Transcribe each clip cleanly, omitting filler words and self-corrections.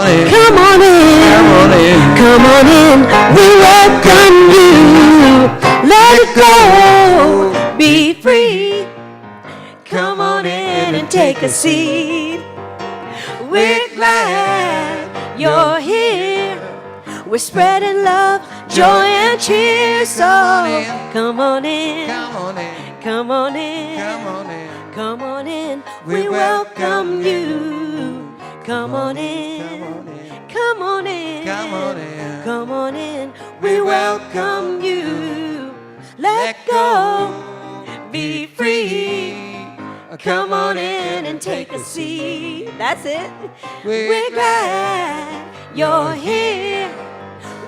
in. Come on in. Come on in. Come on in. We welcome you. Let it go. Be free. Come on in and take a seat. We're glad you're here. We're spreading love, joy, and cheer. So come on in. Come on in. Come on in. Come on in. Come on in. We welcome you. Come on in. Come on in. Come on in. Come on in. We welcome you. Let go. Be free. Come on in and take a seat. That's it. We're glad you're here.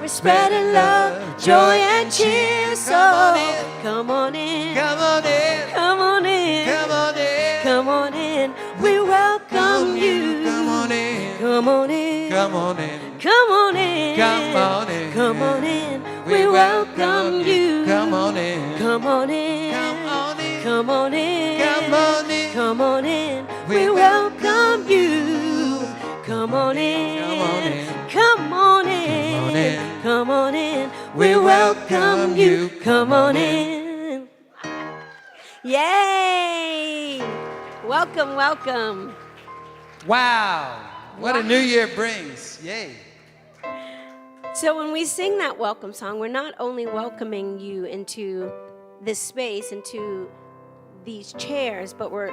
We're spreading love, joy, and cheer. So come on in. Come on in. Come on in. Come on in. Come on in. We welcome you. Come on in. Come on in. Come on in. Come on in. Come on in. Come on in. We welcome you. Come on in. Come on in. Come on in. Come on in. Come on in. Come on in. We welcome you. Come on in. Come on in. Come on in. Come on in. Come on in. We welcome you. Come on in. Yay! Welcome, welcome. Wow. What a new year brings. Yay. So when we sing that welcome song, we're not only welcoming you into this space, into these chairs, but we're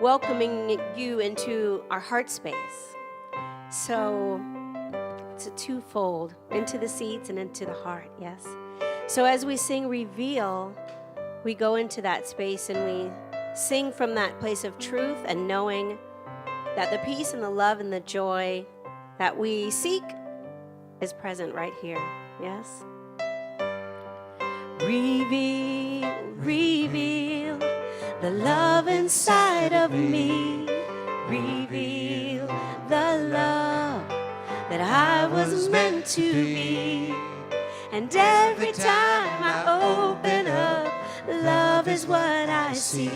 welcoming you into our heart space. So it's a twofold, into the seats and into the heart, yes? So as we sing Reveal, we go into that space and we sing from that place of truth and knowing that the peace and the love and the joy that we seek is present right here, yes? Reveal, reveal the love inside of me. Reveal the love that I was meant to be. And every time I open up, love is what I see.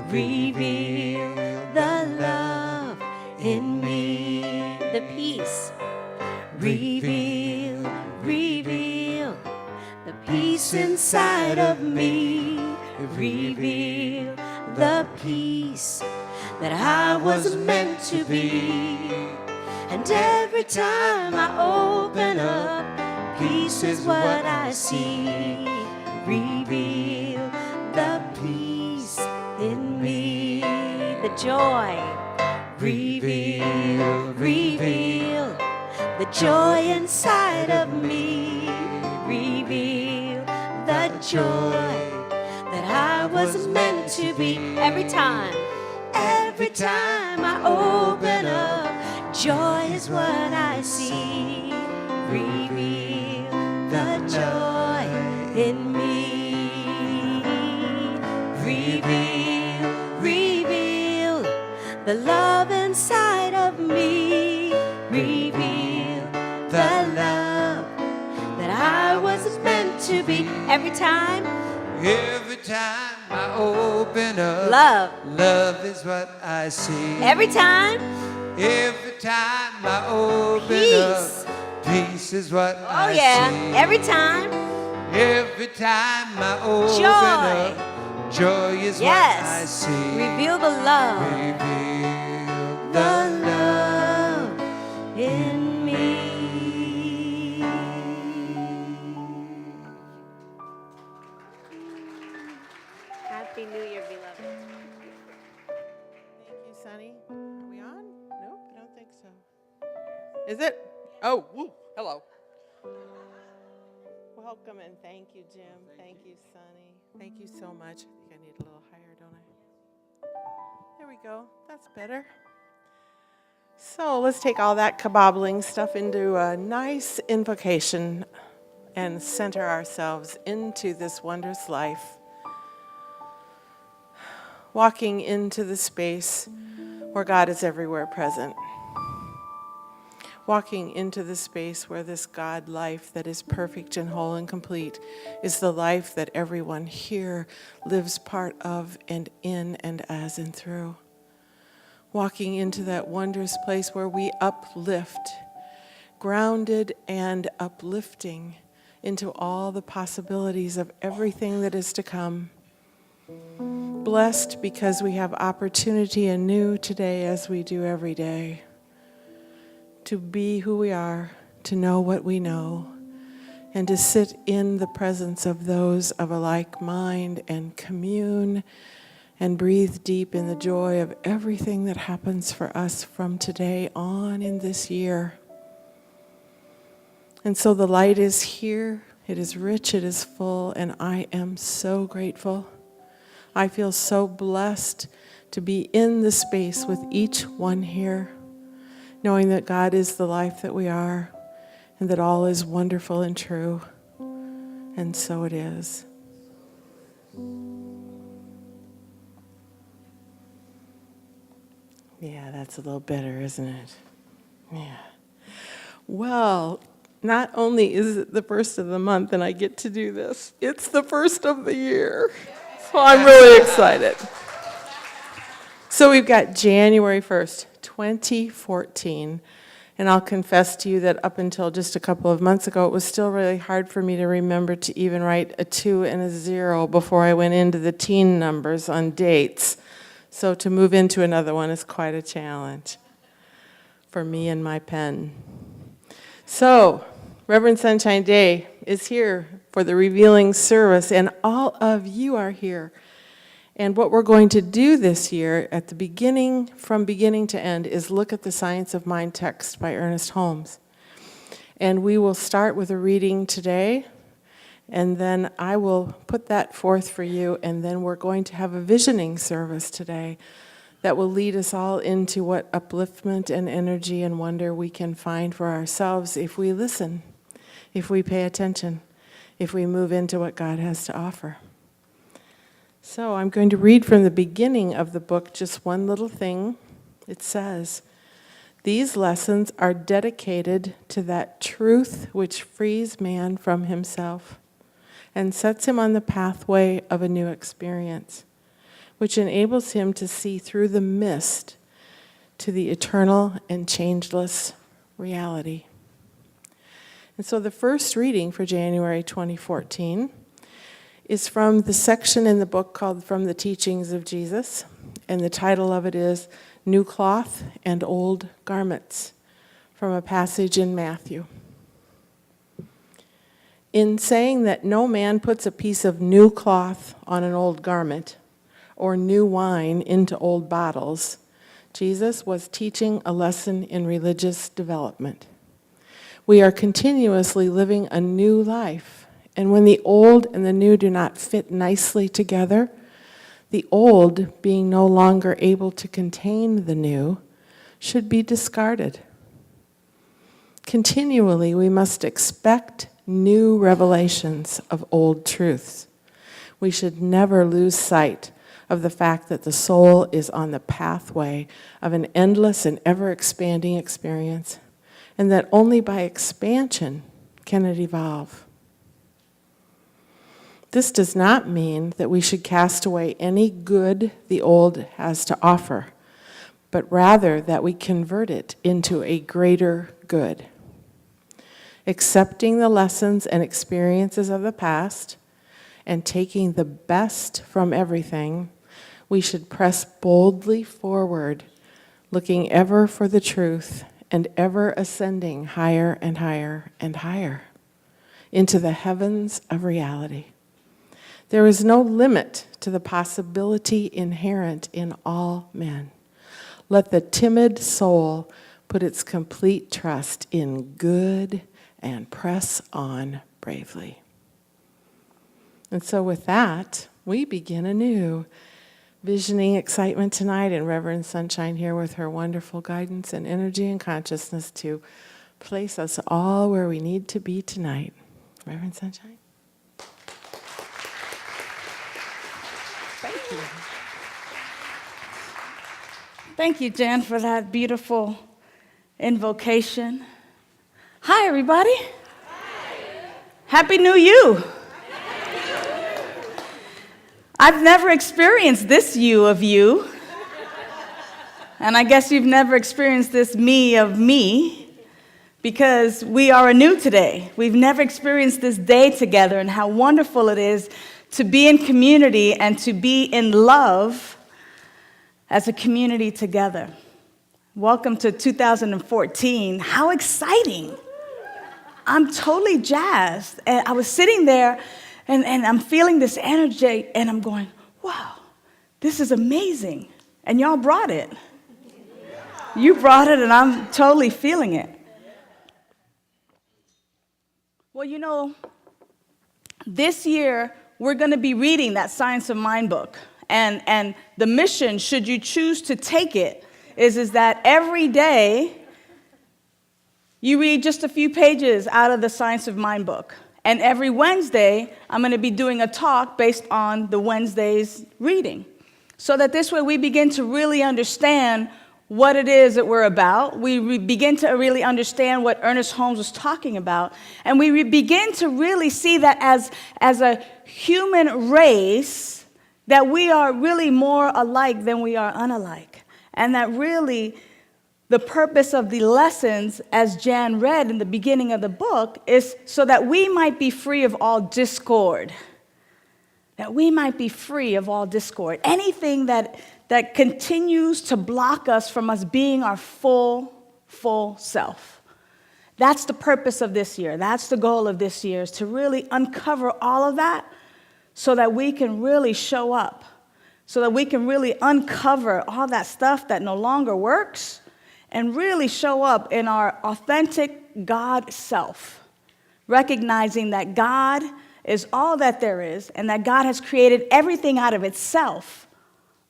Reveal the love in me. The peace. Reveal, reveal the peace inside of me. Reveal the peace that I was meant to be. And every time I open up, peace is what I see. Reveal the peace in me. The joy. Reveal, reveal the joy inside of me. Reveal the joy that I was meant to be. Every time I open up, joy is what I see. Reveal the joy in me. Reveal, reveal the love inside of me. Reveal the love that I was meant to be. Every time I open up, love is what I see. Every time I open peace. up, peace is what I see. Every time I open up, joy is what I see. Reveal the love. Reveal the love in me. Happy New Year, beloved. Thank you, Sonny. Are we on? Nope, I don't think so. Is it? Oh, woo, hello. Welcome and thank you, Jim. Thank you, Sonny. Thank you so much. I think I need a little higher, don't I? There we go. That's better. So let's take all that kabobbling stuff into a nice invocation and center ourselves into this wondrous life. Walking into the space where God is everywhere present. Walking into the space where this God life that is perfect and whole and complete is the life that everyone here lives part of and in and as and through. walking into that wondrous place where we uplift, grounded and uplifting into all the possibilities of everything that is to come. Blessed because we have opportunity anew today, as we do every day, to be who we are, to know what we know, and to sit in the presence of those of a like mind and commune and breathe deep in the joy of everything that happens for us from today on in this year. And so the light is here, it is rich, it is full, and I am so grateful. I feel so blessed to be in the space with each one here, knowing that God is the life that we are, and that all is wonderful and true, and so it is. Yeah, that's a little better, isn't it? Yeah. Well, not only is it the first of the month and I get to do this, it's the first of the year. So I'm really excited. So we've got January 1st, 2014. And I'll confess to you that up until just a couple of months ago, it was still really hard for me to remember to even write a 2 and a 0 before I went into the teen numbers on dates. So to move into another one is quite a challenge for me and my pen. So, Reverend Sunshine Daye is here for the revealing service, and all of you are here. And what we're going to do this year at the beginning, from beginning to end, is look at the Science of Mind text by Ernest Holmes. And we will start with a reading today, and then I will put that forth for you, and then we're going to have a visioning service today that will lead us all into what upliftment and energy and wonder we can find for ourselves if we listen, if we pay attention, if we move into what God has to offer. So I'm going to read from the beginning of the book just one little thing. It says, "These lessons are dedicated to that truth which frees man from himself and sets him on the pathway of a new experience, which enables him to see through the mist to the eternal and changeless reality." And so the first reading for January 2014 is from the section in the book called From the Teachings of Jesus, and the title of it is New Cloth and Old Garments, from a passage in Matthew. In saying that no man puts a piece of new cloth on an old garment, or new wine into old bottles, Jesus was teaching a lesson in religious development. We are continuously living a new life, and when the old and the new do not fit nicely together, the old, being no longer able to contain the new, should be discarded. Continually, we must expect new revelations of old truths. We should never lose sight of the fact that the soul is on the pathway of an endless and ever-expanding experience, and that only by expansion can it evolve. This does not mean that we should cast away any good the old has to offer, but rather that we convert it into a greater good. Accepting the lessons and experiences of the past and taking the best from everything, we should press boldly forward, looking ever for the truth and ever ascending higher and higher and higher into the heavens of reality. There is no limit to the possibility inherent in all men. Let the timid soul put its complete trust in good and press on bravely. And so with that, we begin anew. Visioning excitement tonight, and Reverend Sunshine here with her wonderful guidance and energy and consciousness to place us all where we need to be tonight. Reverend Sunshine? Thank you. Thank you, Jen, for that beautiful invocation. Hi, everybody. Hi. Happy New You. I've never experienced this you of you. And I guess you've never experienced this me of me, because we are anew today. We've never experienced this day together, and how wonderful it is to be in community and to be in love as a community together. Welcome to 2014. How exciting. I'm totally jazzed. And I was sitting there, and I'm feeling this energy, and I'm going, wow, this is amazing. And y'all brought it. You brought it, and I'm totally feeling it. Well, you know, this year we're going to be reading that Science of Mind book. And the mission, should you choose to take it, is that every day you read just a few pages out of the Science of Mind book. And every Wednesday, I'm going to be doing a talk based on the Wednesday's reading. So that this way we begin to really understand what it is that we're about. We begin to really understand what Ernest Holmes was talking about. And we begin to really see that as a human race, that we are really more alike than we are unalike. And that really the purpose of the lessons, as Jan read in the beginning of the book, is so that we might be free of all discord. That we might be free of all discord. Anything that continues to block us from us being our full self. That's the purpose of this year. That's the goal of this year, is to really uncover all of that so that we can really show up. So that we can really uncover all that stuff that no longer works and really show up in our authentic God self, recognizing that God is all that there is and that God has created everything out of itself,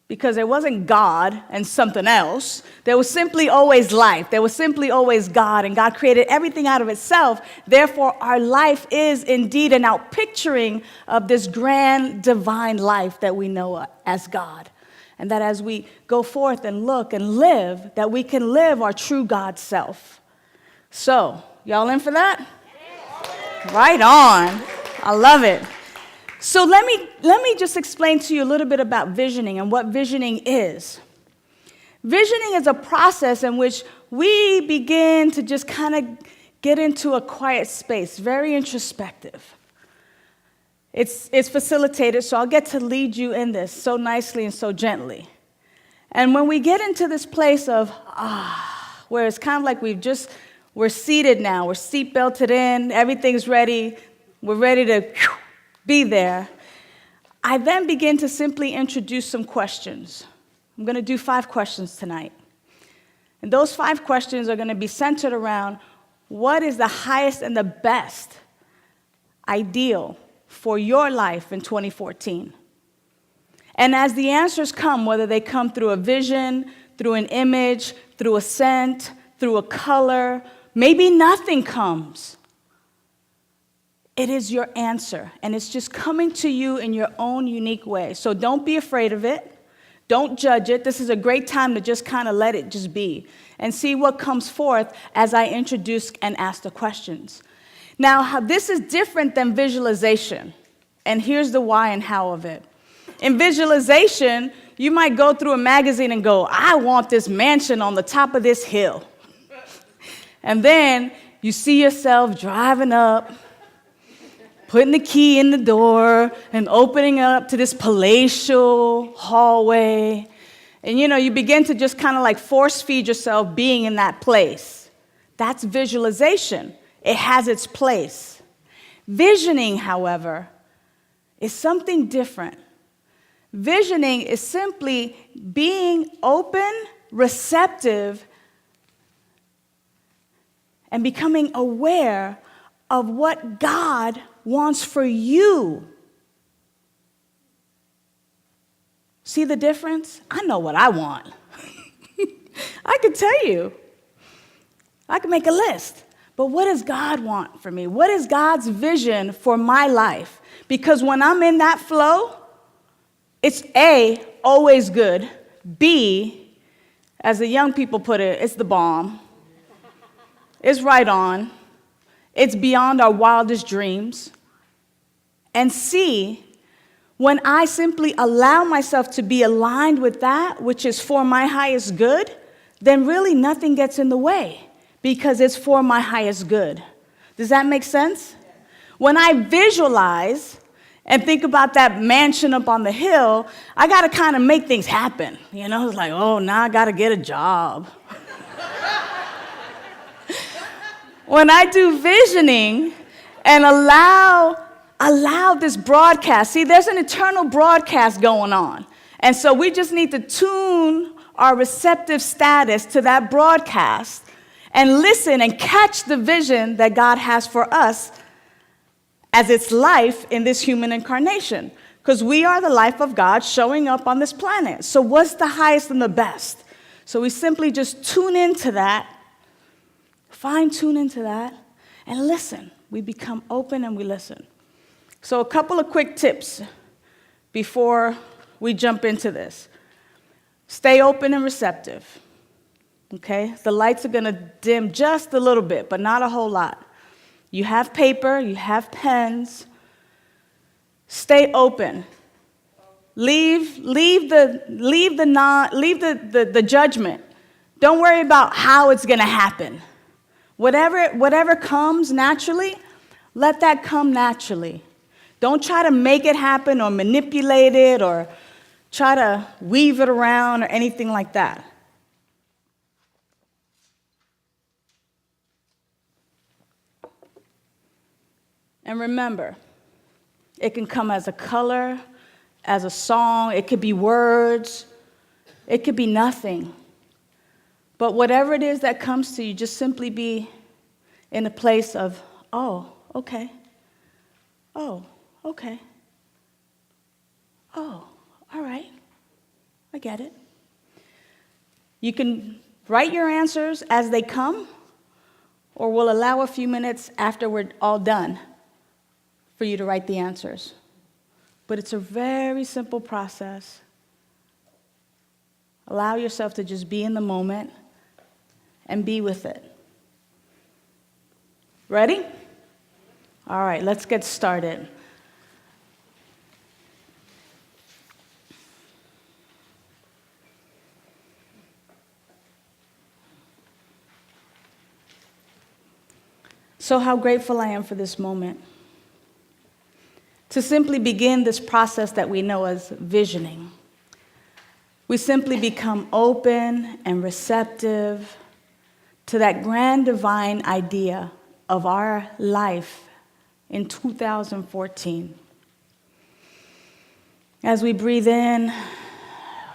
because there wasn't God and something else. There was simply always life. There was simply always God, and God created everything out of itself. Therefore, our life is indeed an outpicturing of this grand divine life that we know as God. And that as we go forth and look and live, that we can live our true God self. So, y'all in for that? Right on. I love it. So let me just explain to you a little bit about visioning and what visioning is. Visioning is a process in which we begin to just kind of get into a quiet space, very introspective. It's facilitated, so I'll get to lead you in this so nicely and so gently. And when we get into this place of, where it's kind of like we're seated now, we're seat belted in, everything's ready, we're ready to be there, I then begin to simply introduce some questions. I'm going to do 5 questions tonight. And those 5 questions are going to be centered around what is the highest and the best ideal for your life in 2014. And as the answers come, whether they come through a vision, through an image, through a scent, through a color, maybe nothing comes. It is your answer, and it's just coming to you in your own unique way. So don't be afraid of it. Don't judge it. This is a great time to just kind of let it just be and see what comes forth as I introduce and ask the questions. Now, this is different than visualization, and here's the why and how of it. In visualization, you might go through a magazine and go, I want this mansion on the top of this hill. And then you see yourself driving up, putting the key in the door and opening up to this palatial hallway. And you begin to just kind of like force feed yourself being in that place. That's visualization. It has its place. Visioning, however, is something different. Visioning is simply being open, receptive, and becoming aware of what God wants for you. See the difference? I know what I want. I can tell you. I can make a list. But what does God want for me? What is God's vision for my life? Because when I'm in that flow, it's A, always good. B, as the young people put it, it's the bomb. It's right on. It's beyond our wildest dreams. And C, when I simply allow myself to be aligned with that, which is for my highest good, then really nothing gets in the way because it's for my highest good. Does that make sense? When I visualize and think about that mansion up on the hill, I got to kind of make things happen. You know, it's like, oh, now I got to get a job. When I do visioning and allow this broadcast, see, there's an eternal broadcast going on. And so we just need to tune our receptive status to that broadcast and listen and catch the vision that God has for us as its life in this human incarnation. Because we are the life of God showing up on this planet. So what's the highest and the best? So we simply just tune into that, fine-tune into that, and listen. We become open and we listen. So a couple of quick tips before we jump into this. Stay open and receptive, okay? The lights are going to dim just a little bit, but not a whole lot. You have paper, you have pens. Stay open. Leave the judgment. Don't worry about how it's going to happen. Whatever comes naturally, let that come naturally. Don't try to make it happen or manipulate it or try to weave it around or anything like that. And remember, it can come as a color, as a song, it could be words, it could be nothing. But whatever it is that comes to you, just simply be in a place of, oh, okay. Oh, okay. Oh, all right. I get it. You can write your answers as they come, or we'll allow a few minutes after we're all done for you to write the answers. But it's a very simple process. Allow yourself to just be in the moment and be with it. Ready? All right, let's get started. So how grateful I am for this moment. To simply begin this process that we know as visioning. We simply become open and receptive to that grand divine idea of our life in 2014. As we breathe in,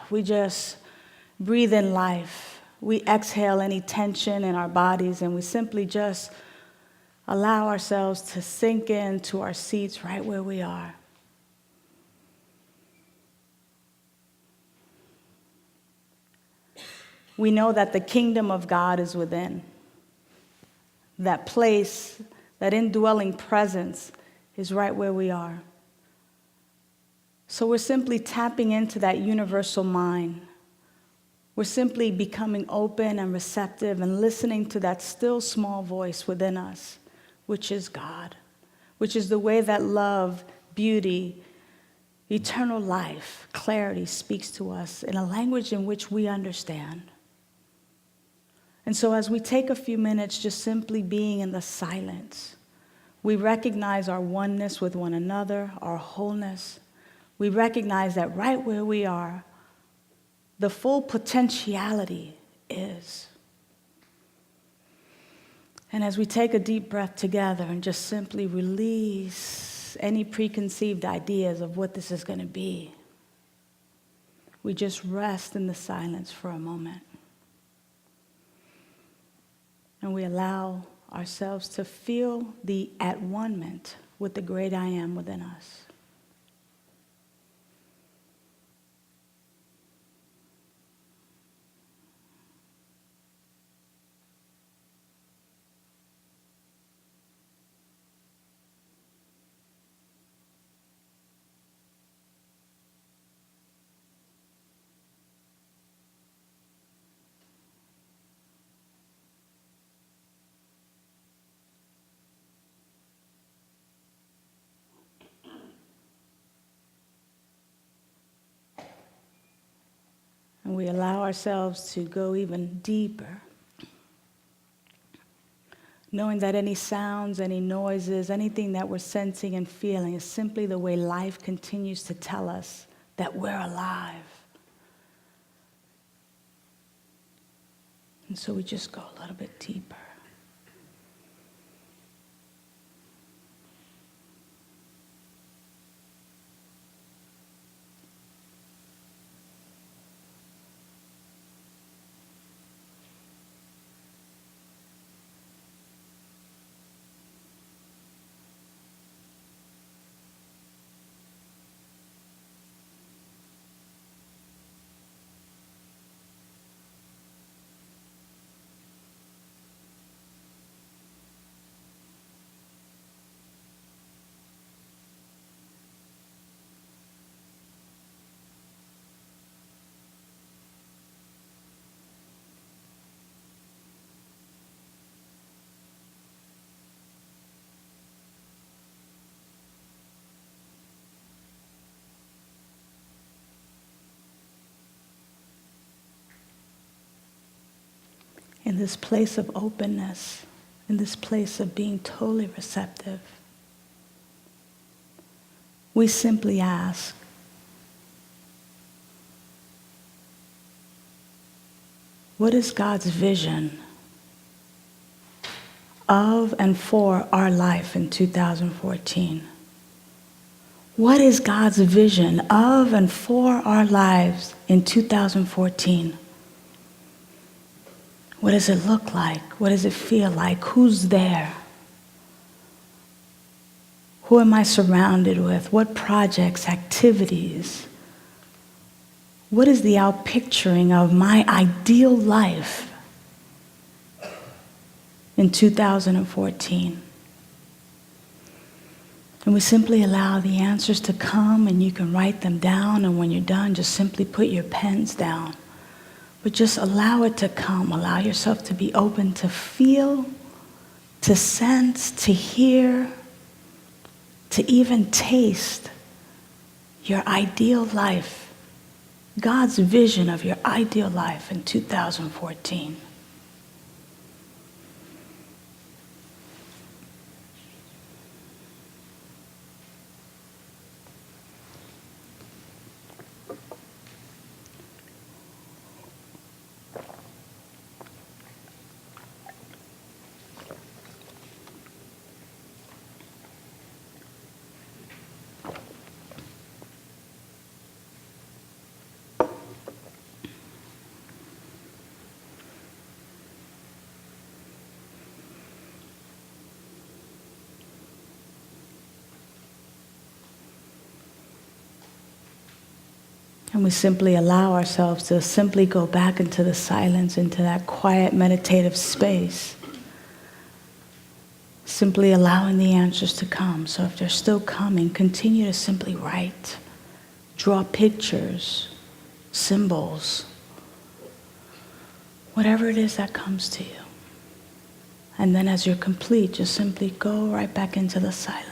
we just breathe in life. We exhale any tension in our bodies, and we simply just allow ourselves to sink into our seats right where we are. We know that the kingdom of God is within. That place, that indwelling presence is right where we are. So we're simply tapping into that universal mind. We're simply becoming open and receptive and listening to that still small voice within us, which is God, which is the way that love, beauty, eternal life, clarity speaks to us in a language in which we understand. And so as we take a few minutes just simply being in the silence, we recognize our oneness with one another, our wholeness. We recognize that right where we are, the full potentiality is. And as we take a deep breath together and just simply release any preconceived ideas of what this is going to be, we just rest in the silence for a moment. And we allow ourselves to feel the at-one-ment with the great I am within us. And we allow ourselves to go even deeper, knowing that any sounds, any noises, anything that we're sensing and feeling is simply the way life continues to tell us that we're alive. And so we just go a little bit deeper. In this place of openness, in this place of being totally receptive, we simply ask, what is God's vision of and for our life in 2014? What is God's vision of and for our lives in 2014? What does it look like? What does it feel like? Who's there? Who am I surrounded with? What projects, activities? What is the outpicturing of my ideal life in 2014? And we simply allow the answers to come, and you can write them down, and when you're done, just simply put your pens down. But just allow it to come. Allow yourself to be open to feel, to sense, to hear, to even taste your ideal life, God's vision of your ideal life in 2014. And we simply allow ourselves to simply go back into the silence, into that quiet meditative space. Simply allowing the answers to come. So if they're still coming, continue to simply write, draw pictures, symbols, whatever it is that comes to you. And then as you're complete, just simply go right back into the silence.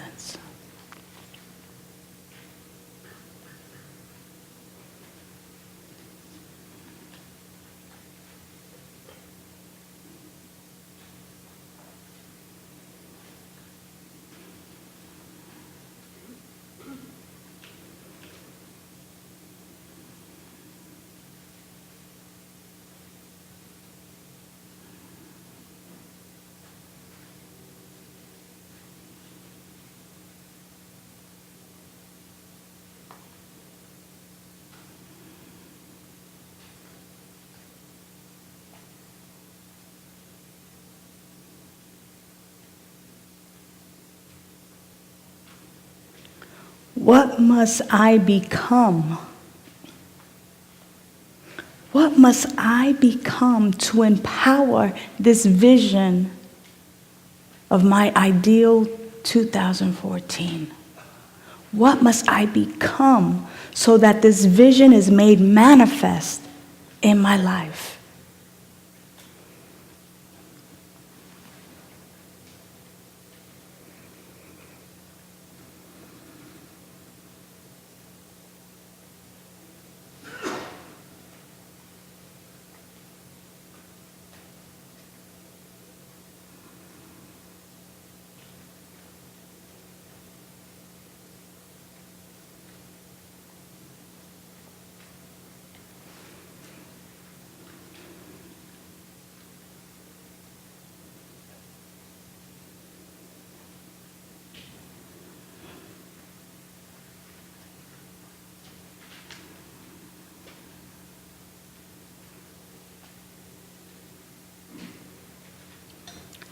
What must I become? What must I become to empower this vision of my ideal 2014? What must I become so that this vision is made manifest in my life?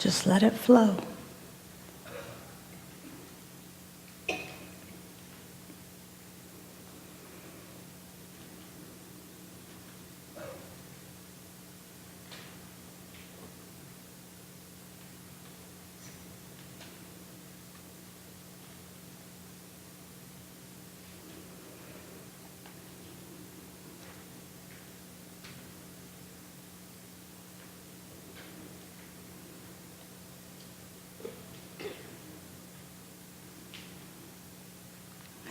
Just let it flow.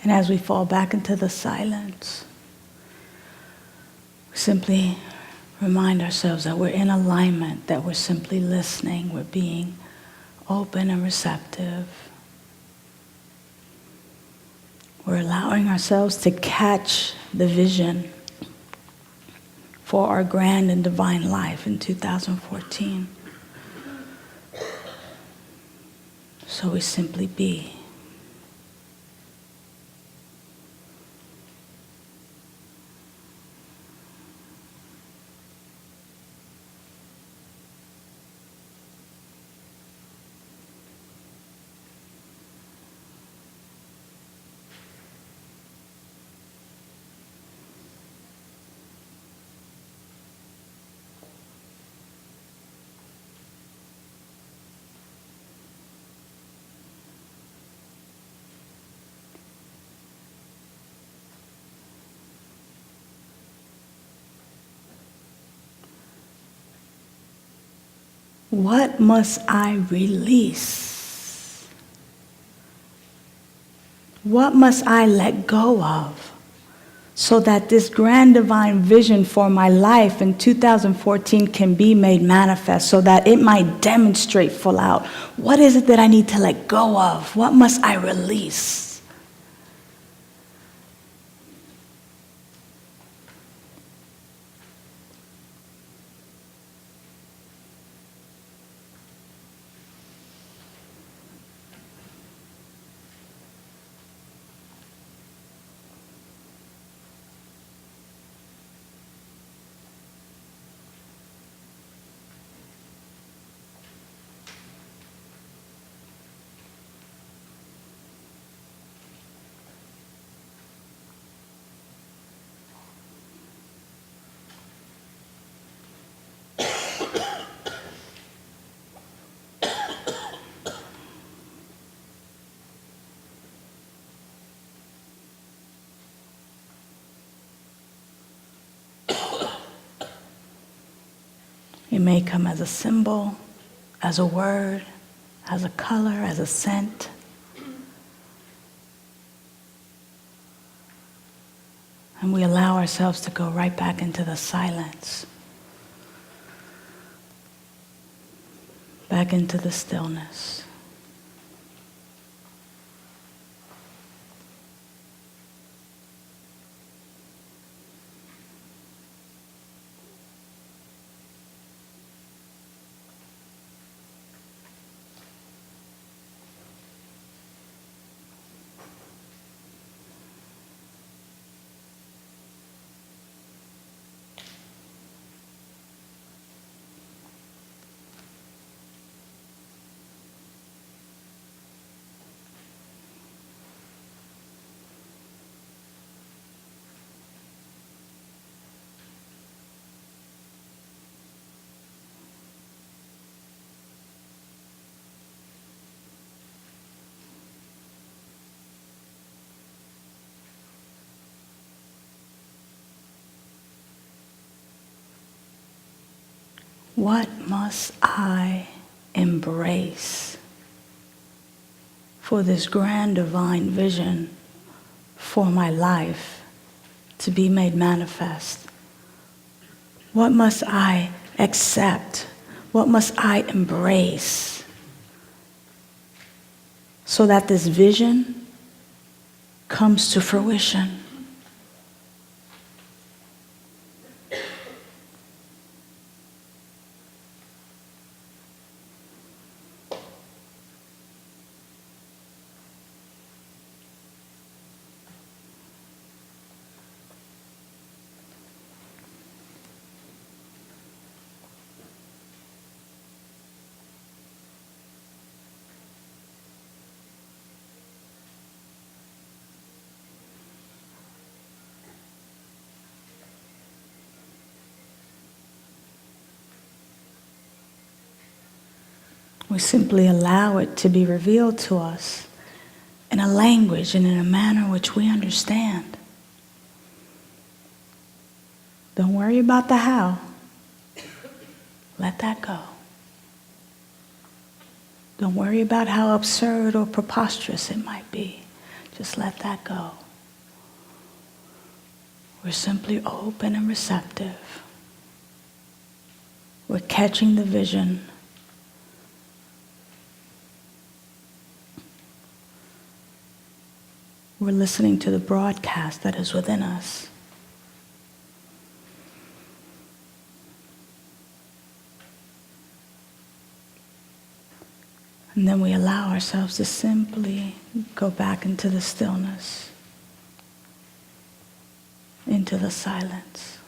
And as we fall back into the silence, simply remind ourselves that we're in alignment, that we're simply listening, we're being open and receptive. We're allowing ourselves to catch the vision for our grand and divine life in 2014. So we simply be. What must I release? What must I let go of so that this grand divine vision for my life in 2014 can be made manifest, so that it might demonstrate full out? What is it that I need to let go of? What must I release? It may come as a symbol, as a word, as a color, as a scent. And we allow ourselves to go right back into the silence, back into the stillness. What must I embrace for this grand divine vision for my life to be made manifest? What must I accept? What must I embrace so that this vision comes to fruition? We simply allow it to be revealed to us in a language and in a manner which we understand. Don't worry about the how. Let that go. Don't worry about how absurd or preposterous it might be. Just let that go. We're simply open and receptive. We're catching the vision. We're listening to the broadcast that is within us. And then we allow ourselves to simply go back into the stillness, into the silence.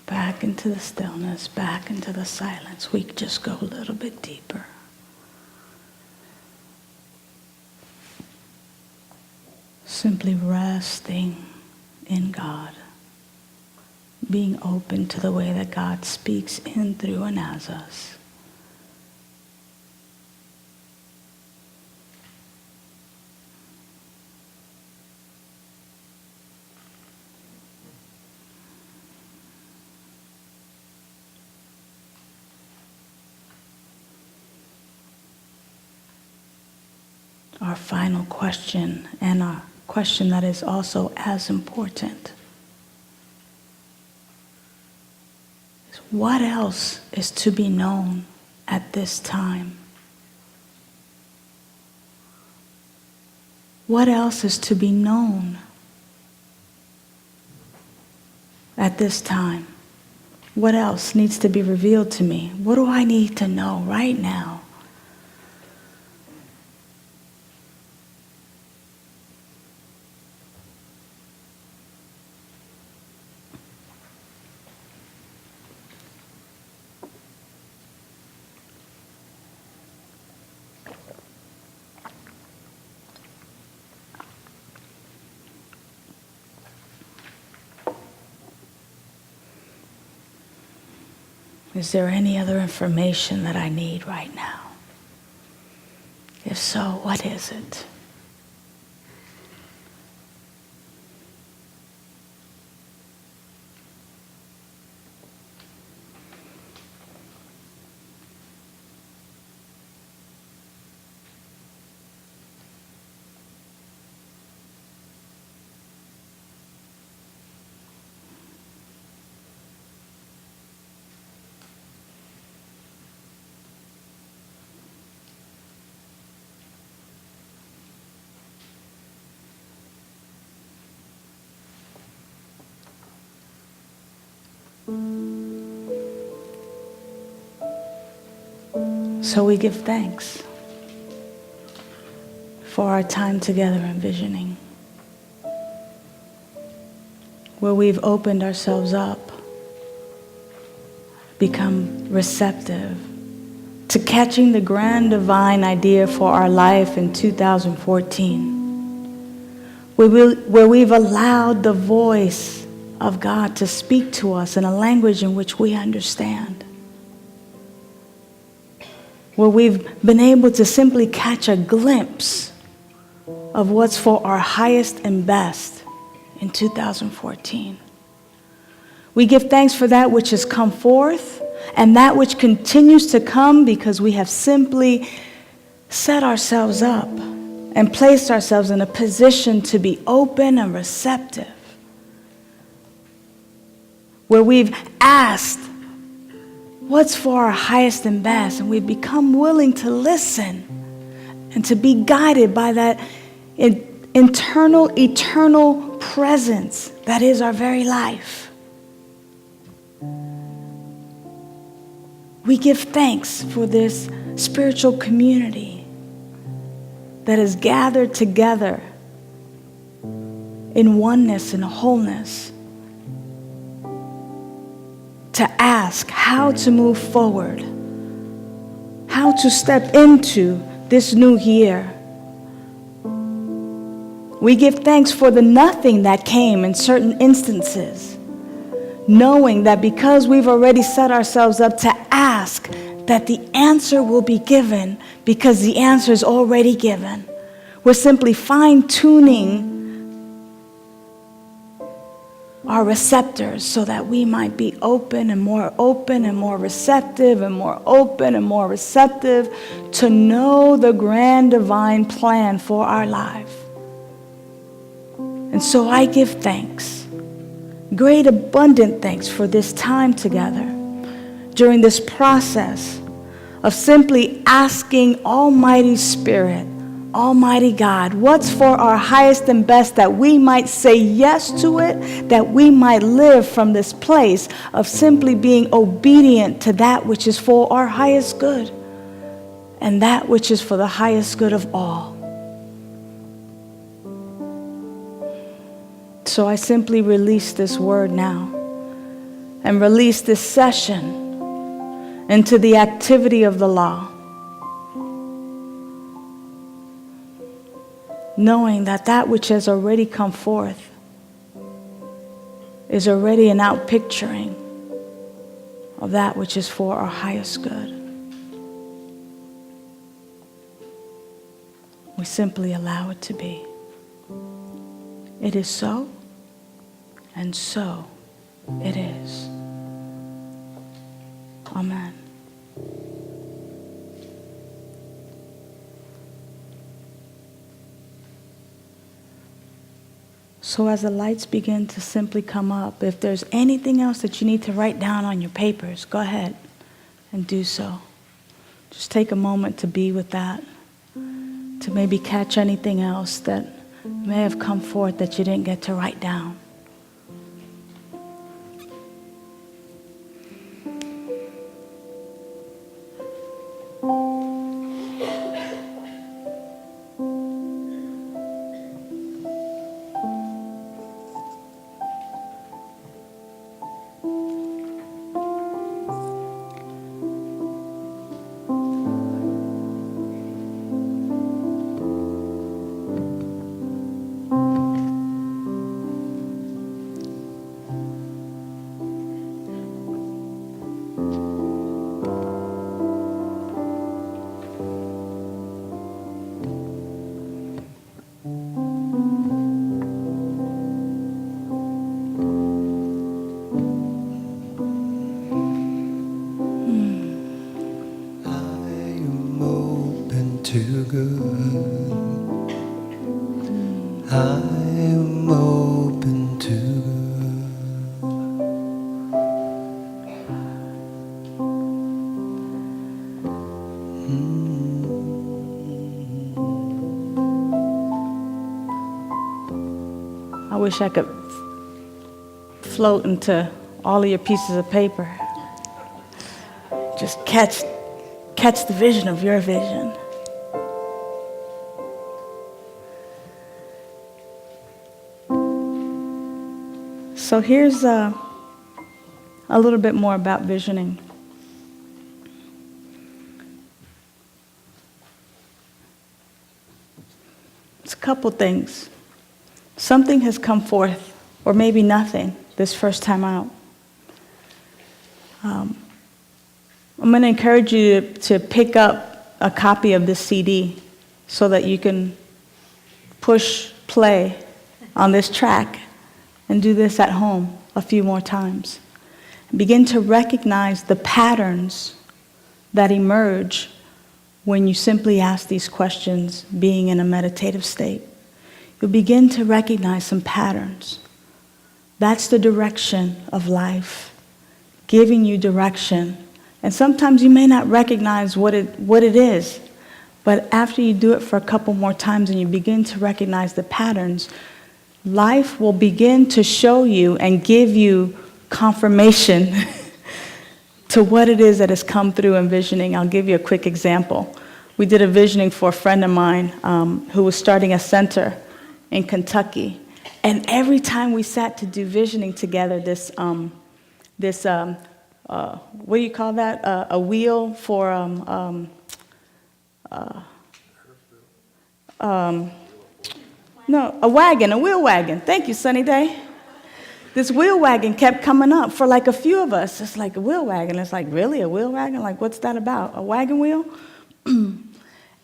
Back into the stillness, back into the silence. We just go a little bit deeper. Simply resting in God. Being open to the way that God speaks in, through, and as us. Our final question, and a question that is also as important, is what else is to be known at this time? What else is to be known at this time? What else needs to be revealed to me? What do I need to know right now? Is there any other information that I need right now? If so, what is it? So we give thanks for our time together envisioning, where we've opened ourselves up, become receptive to catching the grand divine idea for our life in 2014, where we've allowed the voice of God to speak to us in a language in which we understand, where we've been able to simply catch a glimpse of what's for our highest and best in 2014. We give thanks for that which has come forth and that which continues to come, because we have simply set ourselves up and placed ourselves in a position to be open and receptive, where we've asked what's for our highest and best, and we've become willing to listen and to be guided by that internal, eternal presence that is our very life. We give thanks for this spiritual community that is gathered together in oneness and wholeness to ask how to move forward, how to step into this new year. We give thanks for the nothing that came in certain instances, knowing that because we've already set ourselves up to ask, that the answer will be given because the answer is already given. We're simply fine-tuning our receptors so that we might be open and more receptive and more open and more receptive to know the grand divine plan for our life. And so I give thanks, great abundant thanks for this time together during this process of simply asking Almighty Spirit, Almighty God, what's for our highest and best, that we might say yes to it, that we might live from this place of simply being obedient to that which is for our highest good and that which is for the highest good of all. So I simply release this word now and release this session into the activity of the law, knowing that that which has already come forth is already an outpicturing of that which is for our highest good. We simply allow it to be. It is so, and so it is. Amen. So as the lights begin to simply come up, if there's anything else that you need to write down on your papers, go ahead and do so. Just take a moment to be with that, to maybe catch anything else that may have come forth that you didn't get to write down. too good. I'm open to I wish I could float into all of your pieces of paper. Just catch the vision of your vision. So here's a little bit more about visioning. It's a couple things. Something has come forth, or maybe nothing, this first time out. I'm going to encourage you to pick up a copy of this CD so that you can push play on this track and do this at home a few more times. Begin to recognize the patterns that emerge when you simply ask these questions, being in a meditative state. You'll begin to recognize some patterns. That's the direction of life, giving you direction And sometimes you may not recognize what it is, but after you do it for a couple more times and you begin to recognize the patterns, life will begin to show you and give you confirmation to what it is that has come through in visioning. I'll give you a quick example. We did a visioning for a friend of mine who was starting a center in Kentucky. And every time we sat to do visioning together, what do you call that? A wheel for, no, a wheel wagon. Thank you, Sunny Day. This wheel wagon kept coming up for like a few of us. It's like a wheel wagon. It's like, really, a wheel wagon? Like, what's that about? A wagon wheel?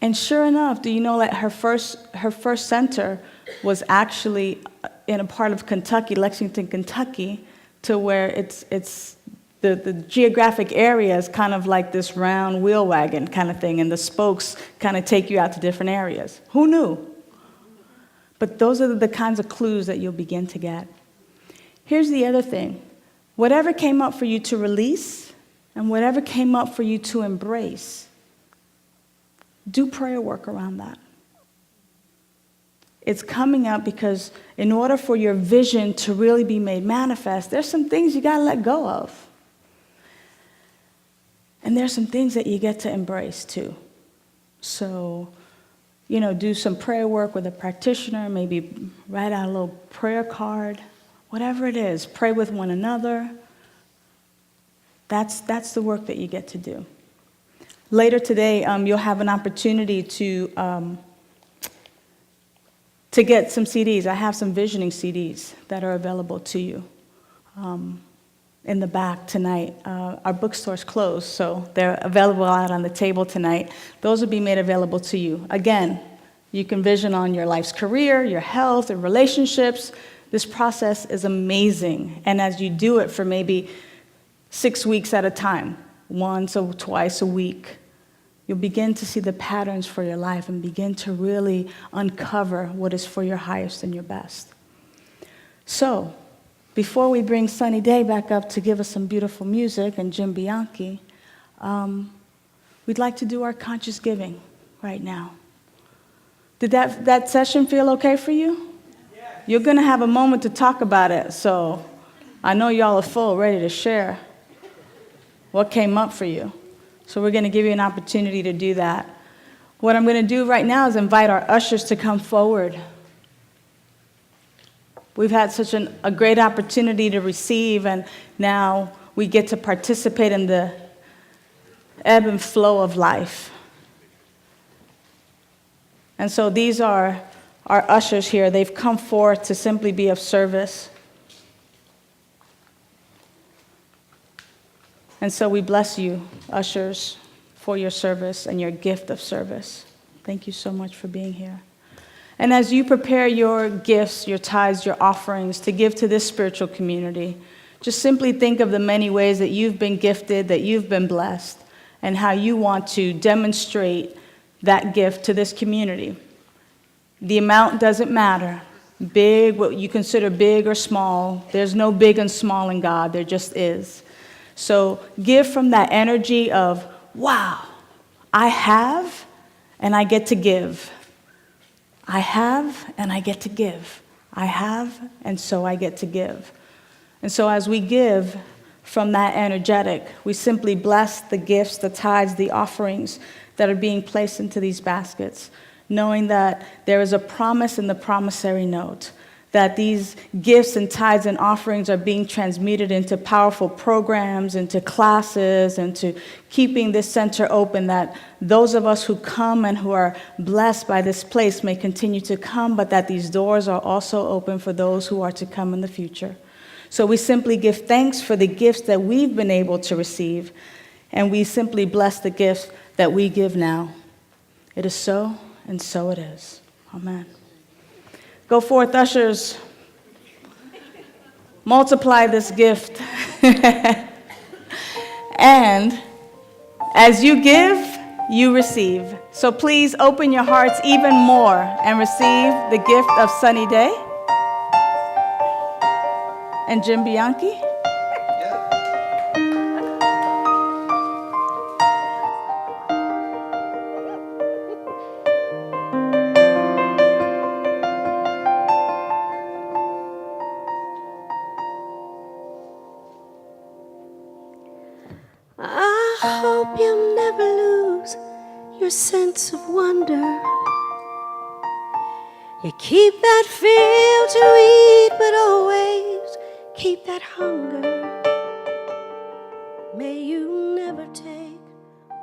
And sure enough, do you know that her first center was actually in a part of Kentucky, Lexington, Kentucky, to where it's the geographic area is kind of like this round wheel wagon kind of thing, and the spokes kind of take you out to different areas. Who knew? But those are the kinds of clues that you'll begin to get. Here's the other thing. Whatever came up for you to release and whatever came up for you to embrace, do prayer work around that. It's coming up because in order for your vision to really be made manifest, there's some things you got to let go of. And there's some things that you get to embrace too. So, do some prayer work with a practitioner, maybe write out a little prayer card, whatever it is. Pray with one another. That's the work that you get to do. Later today, you'll have an opportunity to get some CDs. I have some visioning CDs that are available to you in the back tonight. Our bookstore's closed, so they're available out on the table tonight. Those will be made available to you. Again, you can vision on your life's career, your health, and relationships. This process is amazing. And as you do it for maybe 6 weeks at a time, once or twice a week, you'll begin to see the patterns for your life and begin to really uncover what is for your highest and your best. So, before we bring Sunny Day back up to give us some beautiful music and Jim Bianchi, we'd like to do our conscious giving right now. Did that session feel okay for you? Yes. You're going to have a moment to talk about it, so I know y'all are full, ready to share what came up for you. So we're going to give you an opportunity to do that. What I'm going to do right now is invite our ushers to come forward. We've had such a great opportunity to receive, and now we get to participate in the ebb and flow of life. And so these are our ushers here. They've come forth to simply be of service. And so we bless you, ushers, for your service and your gift of service. Thank you so much for being here. And as you prepare your gifts, your tithes, your offerings to give to this spiritual community, just simply think of the many ways that you've been gifted, that you've been blessed, and how you want to demonstrate that gift to this community. The amount doesn't matter. Big, what you consider big or small, there's no big and small in God, there just is. So give from that energy of, wow, I have and I get to give. I have and I get to give. I have and so I get to give. And so as we give from that energetic, we simply bless the gifts, the tithes, the offerings that are being placed into these baskets, knowing that there is a promise in the promissory note, that these gifts and tithes and offerings are being transmuted into powerful programs, into classes, into keeping this center open, that those of us who come and who are blessed by this place may continue to come, but that these doors are also open for those who are to come in the future. So we simply give thanks for the gifts that we've been able to receive, and we simply bless the gifts that we give now. It is so, and so it is. Amen. Go forth, ushers. Multiply this gift. And as you give, you receive. So please open your hearts even more and receive the gift of Sunny Day and Jim Bianchi. your sense of wonder. You keep that feel to eat, but always keep that hunger. May you never take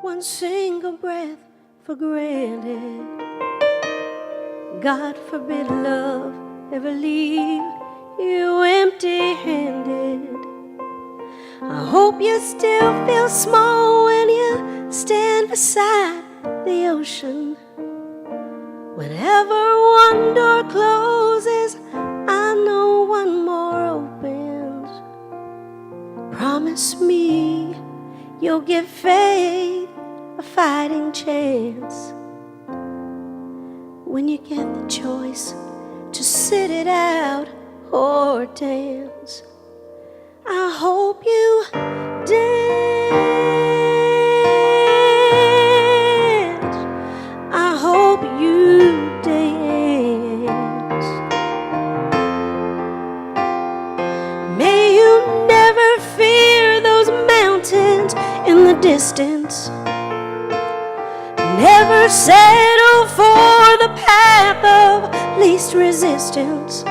one single breath for granted. God forbid love ever leave you empty-handed. I hope you still feel small when you stand beside the ocean. Whenever one door closes, I know one more opens. Promise me you'll give faith a fighting chance. When you get the choice to sit it out or dance, I hope you dance. I hope you dance. May you never fear those mountains in the distance. Never settle for the path of least resistance.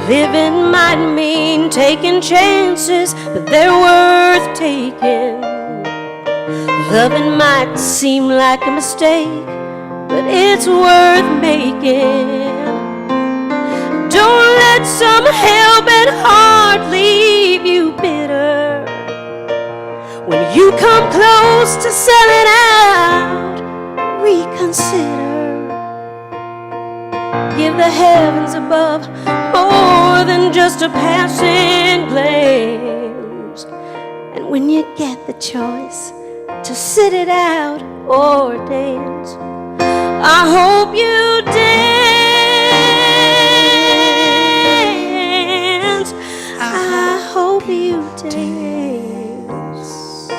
Living might mean taking chances, but they're worth taking. Loving might seem like a mistake, but it's worth making. Don't let some hell-bent heart leave you bitter. When you come close to selling out, reconsider. Give the heavens above more than just a passing glance. And when you get the choice to sit it out or dance, I hope you dance. I hope you dance.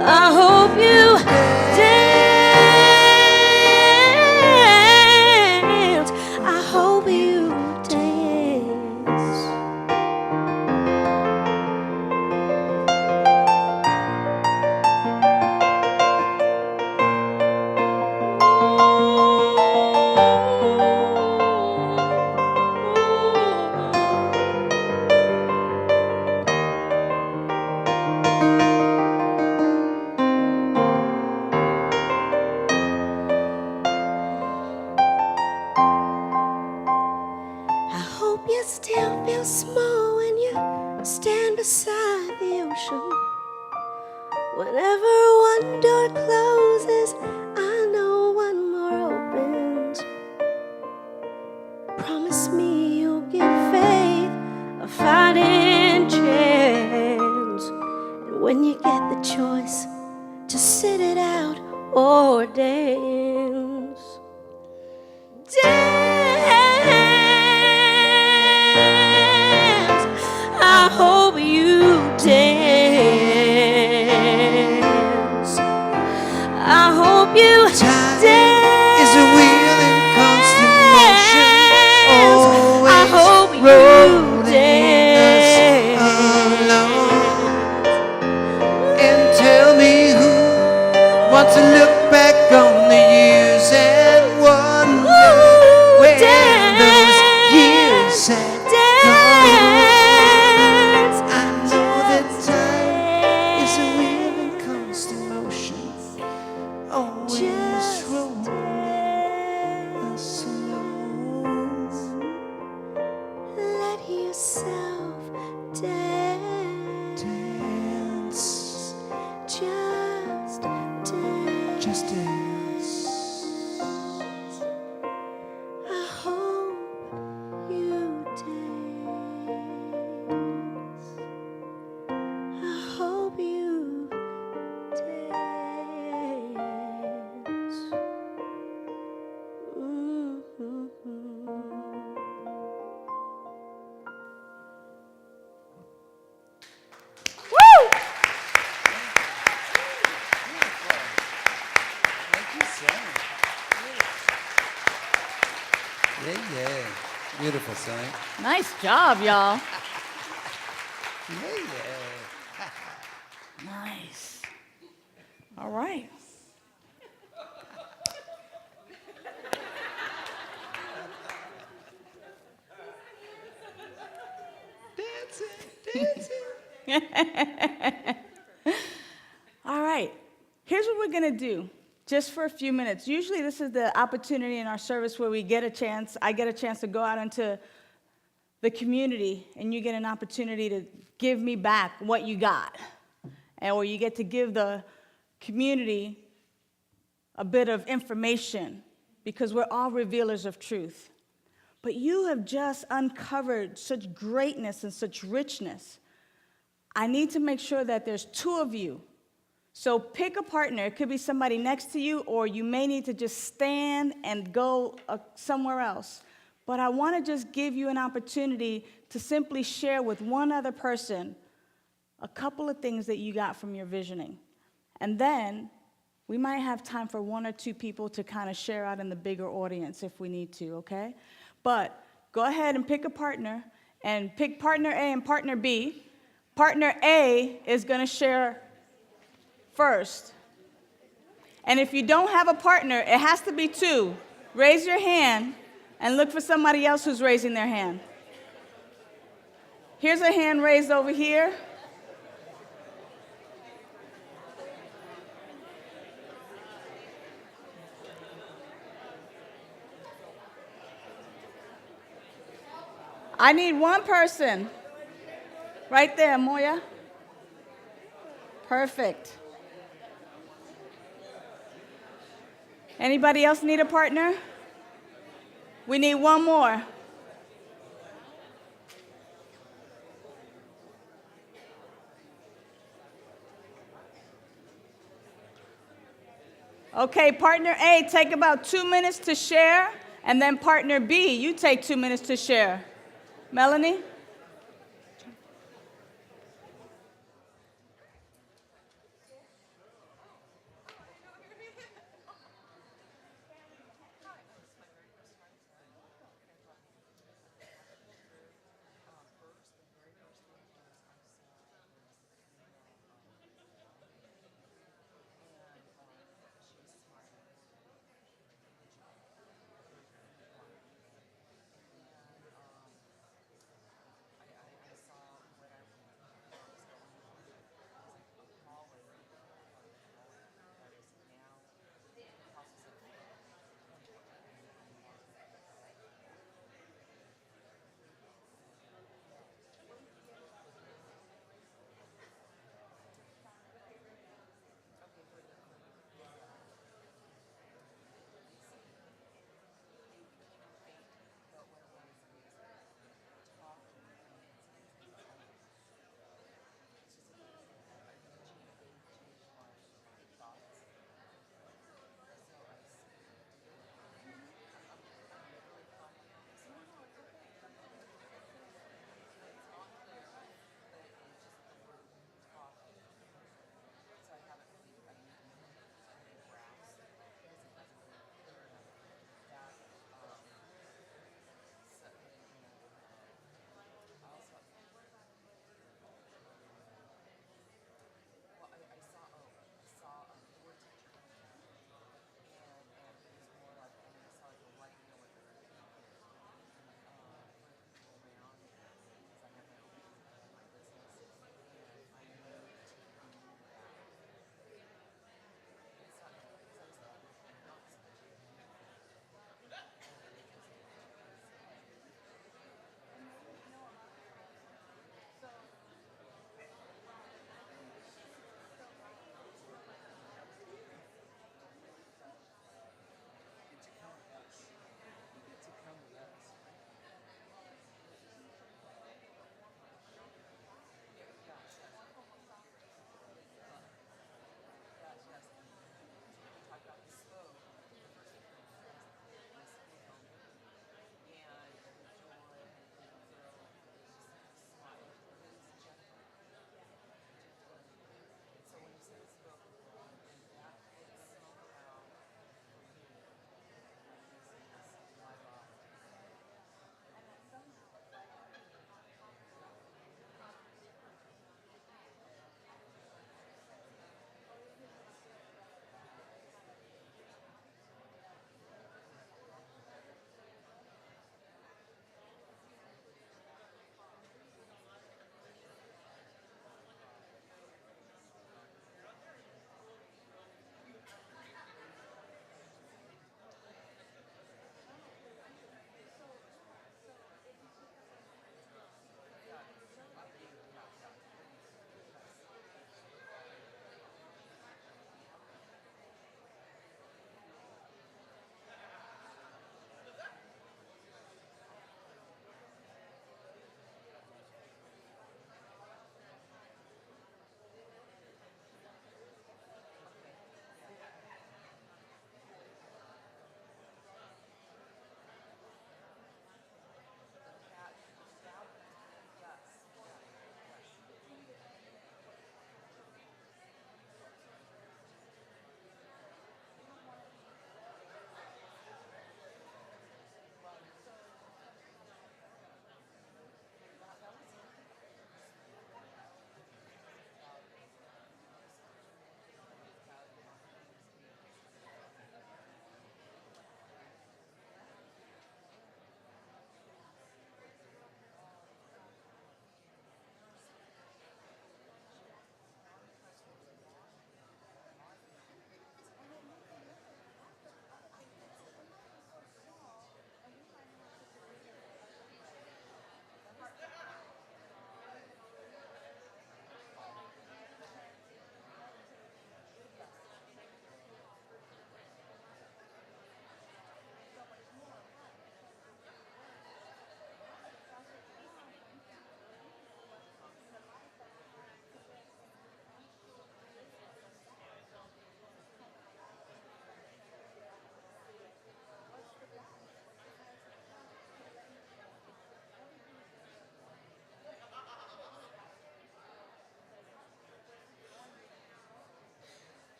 I hope you dance. I hope you dance. I hope you still feel small when you stand beside the ocean. Whenever one door closes, I know one more opens. Promise me you'll give faith a fighting chance. And when you get the choice to sit it out or dance, dance. I hope you dance. I hope you Time dance. is a wheel in constant motion, always I hope you rolling us dance. along. And tell me who wants to look back on the years and wonder Ooh, where dance, those years had dance. gone. I know that time is a wheel in constant motion, always Just rolling us along. let yourself dance. Dance, Just dance. just dance. I hope you dance. I hope you dance. Woo! Thank you so much. Yeah, yeah. Beautiful, son. Nice job, y'all. Yeah, yeah. Nice. All right. All right. Here's what we're going to do just for a few minutes. Usually this is the opportunity in our service where I get a chance to go out into the community and you get an opportunity to give me back what you got. Or you get to give the community a bit of information because we're all revealers of truth. But you have just uncovered such greatness and such richness. I need to make sure that there's two of you. So pick a partner. It could be somebody next to you, or you may need to just stand and go somewhere else. But I want to just give you an opportunity to simply share with one other person a couple of things that you got from your visioning. And then we might have time for one or two people to kind of share out in the bigger audience if we need to, okay? But go ahead and pick a partner, and pick partner A and partner B. Partner A is going to share first. And if you don't have a partner, it has to be two. Raise your hand and look for somebody else who's raising their hand. Here's a hand raised over here. I need one person. Right there, Moya. Perfect. Anybody else need a partner? We need one more. Okay, partner A, take about 2 minutes to share, and then partner B, you take 2 minutes to share. Melanie?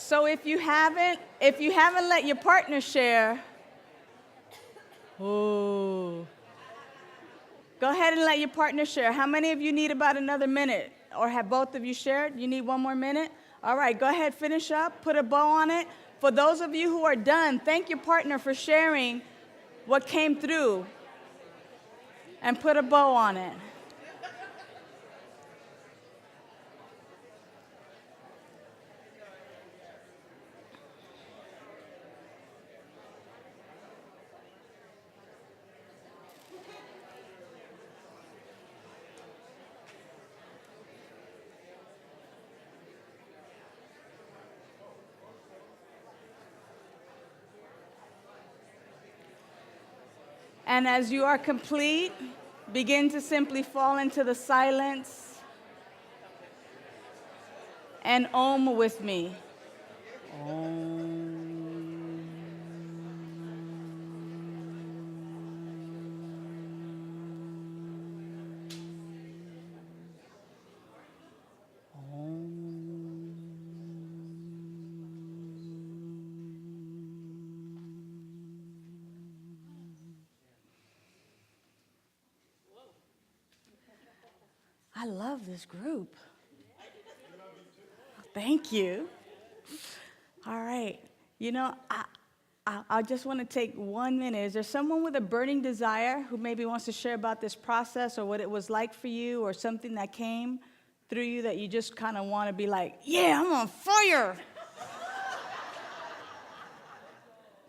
So if you haven't let your partner share, oh, go ahead and let your partner share. How many of you need about another minute? Or have both of you shared? You need one more minute? All right, go ahead, finish up, put a bow on it. For those of you who are done, thank your partner for sharing what came through and put a bow on it. And as you are complete, begin to simply fall into the silence and Om with me. I love this group. Thank you. All right. You know, I just want to take 1 minute. Is there someone with a burning desire who maybe wants to share about this process or what it was like for you or something that came through you that you just kind of want to be like, yeah, I'm on fire?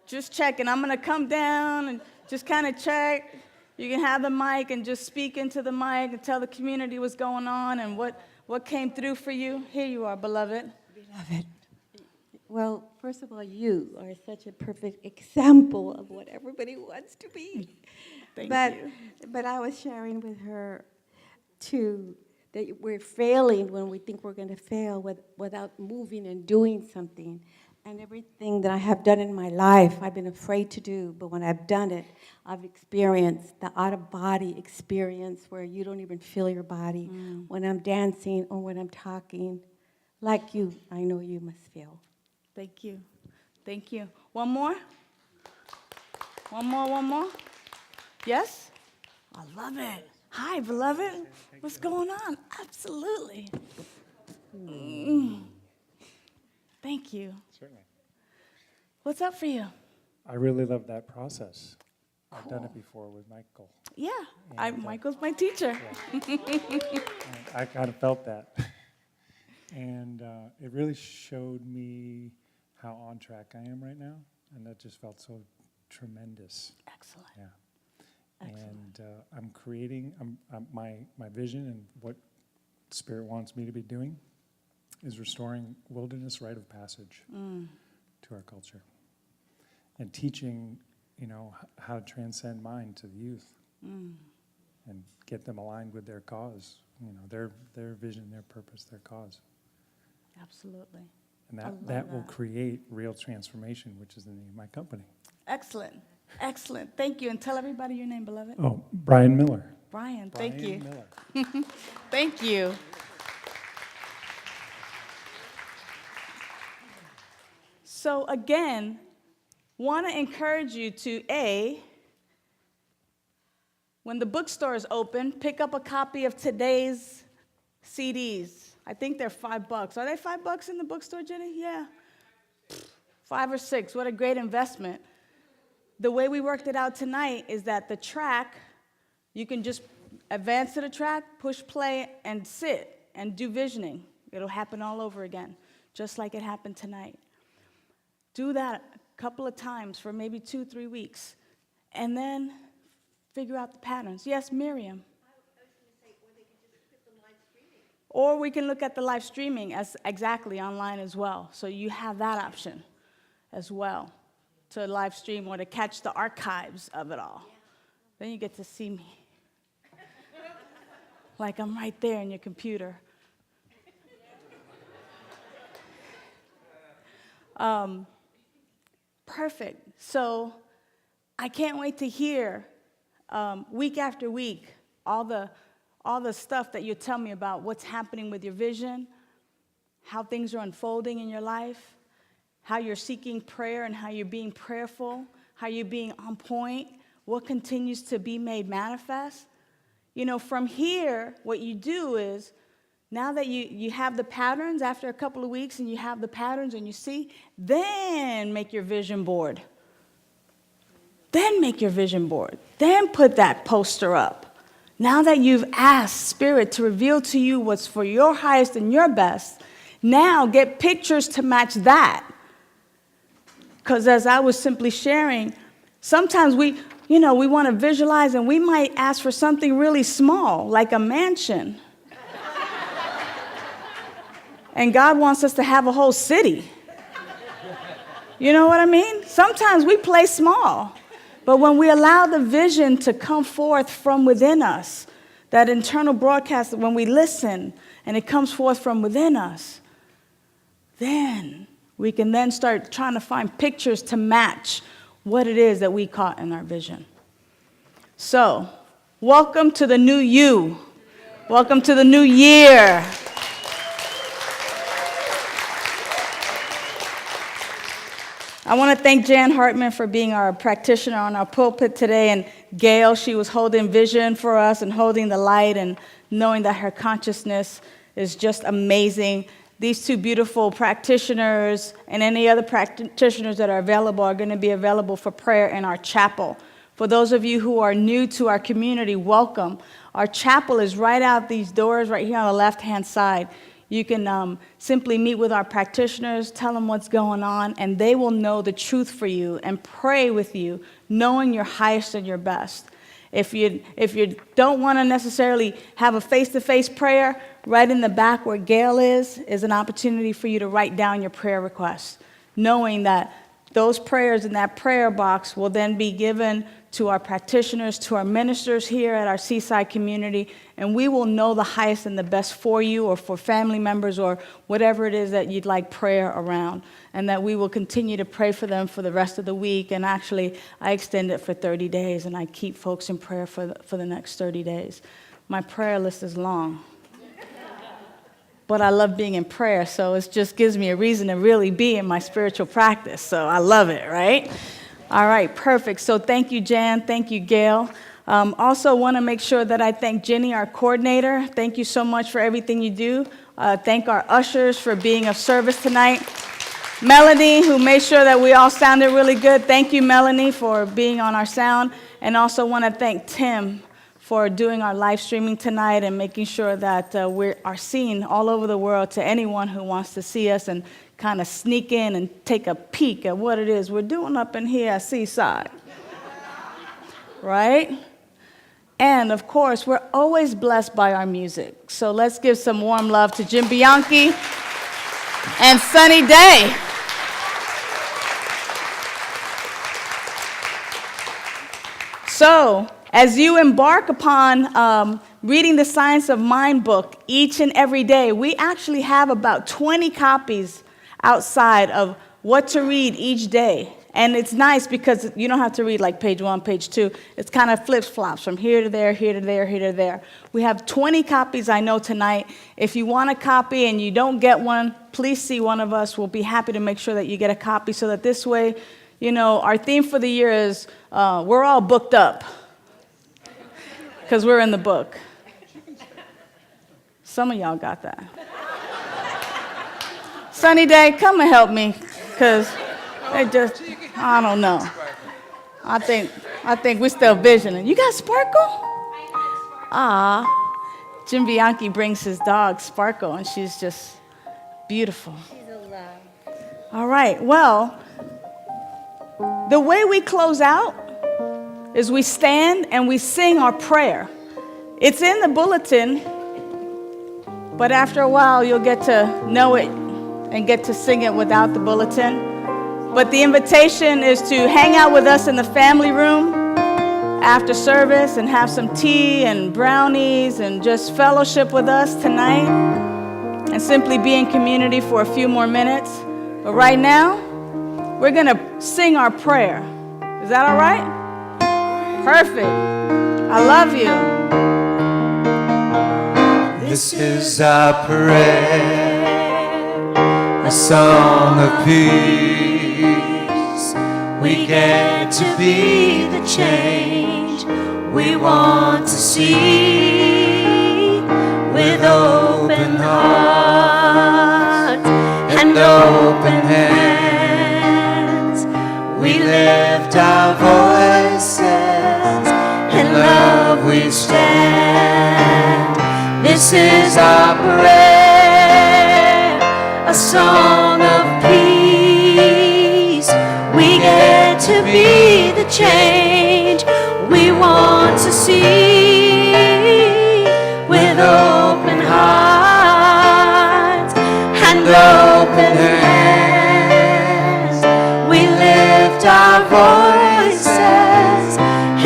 Just checking. I'm going to come down and just kind of check. You can have the mic and just speak into the mic and tell the community what's going on and what came through for you. Here you are, beloved. Beloved. Well, first of all, you are such a perfect example of what everybody wants to be. Thank you. But I was sharing with her, too, that we're failing when we think we're going to fail without moving and doing something. And everything that I have done in my life, I've been afraid to do. But when I've done it, I've experienced the out-of-body experience where you don't even feel your body. When I'm dancing or when I'm talking, like you, I know you must feel. Thank you. Thank you. One more? One more? Yes? I love it. Hi, beloved. What's going on? Absolutely. Thank you. Certainly. What's up for you? I really love that process. I've done it before with Michael. Yeah, And, Michael's my teacher. And I kind of felt that. And it really showed me how on track I am right now. And that just felt so tremendous. Excellent. Yeah. Excellent. And I'm creating, my vision and what Spirit wants me to be doing is restoring wilderness rite of passage to our culture. And teaching, how to transcend mind to the youth and get them aligned with their cause, their vision, their purpose, their cause. Absolutely. And that will create real transformation, which is the name of my company. Excellent. Excellent. Thank you. And tell everybody your name, beloved. Oh, Brian Miller. Brian, thank you. Miller. Thank you. So again, want to encourage you to, when the bookstore is open, pick up a copy of today's CDs. I think they're $5. Are they $5 in the bookstore, Jenny? Yeah. 5 or 6. What a great investment. The way we worked it out tonight is that the track, you can just advance to the track, push play, and sit and do visioning. It'll happen all over again, just like it happened tonight. Do that a couple of times for maybe 2-3 weeks, and then figure out the patterns. Yes, Miriam? I was going to say, or they could just look at the live streaming. Or we can look at the live streaming as exactly online as well. So you have that option as well, to live stream or to catch the archives of it all. Yeah. Then you get to see me. Like I'm right there in your computer. Perfect. So I can't wait to hear week after week all the stuff that you tell me about what's happening with your vision, how things are unfolding in your life, how you're seeking prayer and how you're being prayerful, how you're being on point, what continues to be made manifest. You know, from here, what you do is, now that you have the patterns after a couple of weeks and you have the patterns and you see, then make your vision board. Then make your vision board. Then put that poster up. Now that you've asked Spirit to reveal to you what's for your highest and your best, now get pictures to match that. Because as I was simply sharing, sometimes we want to visualize and we might ask for something really small, like a mansion. And God wants us to have a whole city. You know what I mean? Sometimes we play small. But when we allow the vision to come forth from within us, that internal broadcast, when we listen and it comes forth from within us, then we can then start trying to find pictures to match what it is that we caught in our vision. So, welcome to the new you. Welcome to the new year. I want to thank Jan Hartman for being our practitioner on our pulpit today, and Gail, she was holding vision for us and holding the light and knowing that her consciousness is just amazing. These two beautiful practitioners and any other practitioners that are available are going to be available for prayer in our chapel. For those of you who are new to our community, welcome. Our chapel is right out these doors right here on the left-hand side. You can simply meet with our practitioners, tell them what's going on, and they will know the truth for you and pray with you, knowing your highest and your best. If you don't want to necessarily have a face-to-face prayer, right in the back where Gail is an opportunity for you to write down your prayer requests, knowing that those prayers in that prayer box will then be given to our practitioners, to our ministers here at our Seaside community, and we will know the highest and the best for you or for family members or whatever it is that you'd like prayer around, and that we will continue to pray for them for the rest of the week. And actually, I extend it for 30 days, and I keep folks in prayer for the next 30 days. My prayer list is long. But I love being in prayer, so it just gives me a reason to really be in my spiritual practice. So I love it, right? All right, perfect. So thank you, Jan. Thank you, Gail. Also want to make sure that I thank Jenny, our coordinator. Thank you so much for everything you do. Thank our ushers for being of service tonight. Melanie, who made sure that we all sounded really good. Thank you, Melanie, for being on our sound. And also want to thank Tim for doing our live streaming tonight and making sure that we are seen all over the world to anyone who wants to see us and kind of sneak in and take a peek at what it is we're doing up in here at Seaside. Right? And, of course, we're always blessed by our music. So let's give some warm love to Jim Bianchi and Sunny Daye. So, as you embark upon reading the Science of Mind book each and every day, we actually have about 20 copies outside of what to read each day. And it's nice because you don't have to read like page 1, page 2. It's kind of flip-flops from here to there, here to there, here to there. We have 20 copies, I know, tonight. If you want a copy and you don't get one, please see one of us. We'll be happy to make sure that you get a copy so that this way, you know, our theme for the year is we're all booked up because we're in the book. Some of y'all got that. Sunny Daye, come and help me, because they just, I don't know. I think we're still visioning. You got Sparkle? Ah, Jim Bianchi brings his dog Sparkle, and she's just beautiful. She's a love. All right, well, the way we close out is we stand and we sing our prayer. It's in the bulletin, but after a while you'll get to know it and get to sing it without the bulletin. But the invitation is to hang out with us in the family room after service and have some tea and brownies and just fellowship with us tonight and simply be in community for a few more minutes. But right now, we're going to sing our prayer. Is that all right? Perfect. I love you. This is our prayer, a song of peace. we get to be the change we want to see. With open hearts and open hands, we lift our voices, in love we stand. This is our prayer, a song of peace. We get to be the change we want to see. With open hearts and open hands, we lift our voices,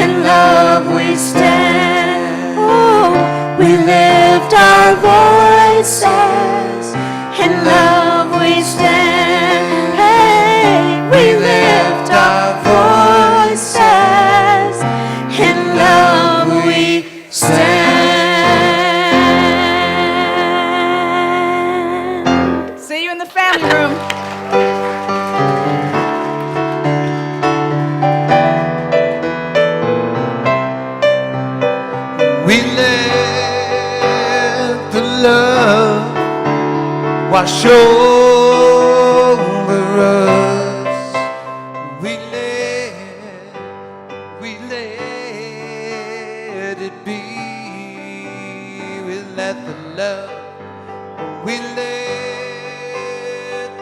in love we stand. Oh, we lift our voices, in love we stand. Hey, we lift our voices, in love we stand. See you in the family room. We let the love wash over us. We let it be. We let the love. We let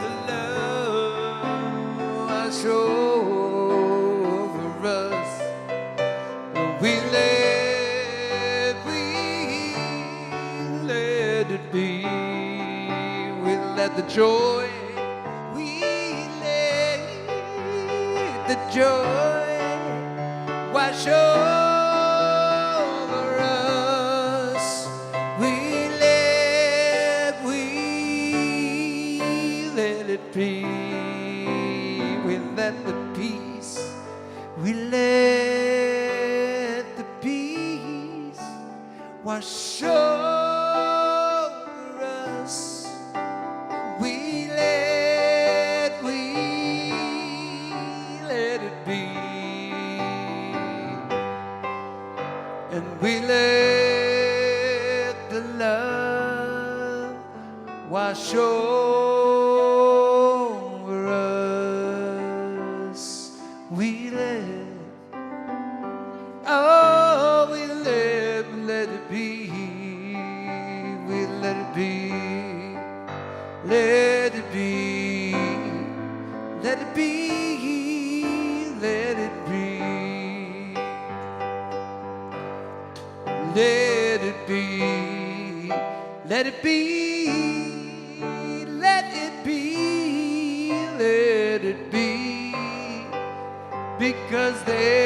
the love wash over us. We let it be. We let the joy. We let the joy wash over us. We let it be. We let the peace. We let the peace wash over us. We let it be. And we let the love wash over us. We let, oh, we let it be. We let it be. Let it be. Let it be. Let it be. Let it be. Let it be. Let it be. Let it be. Because there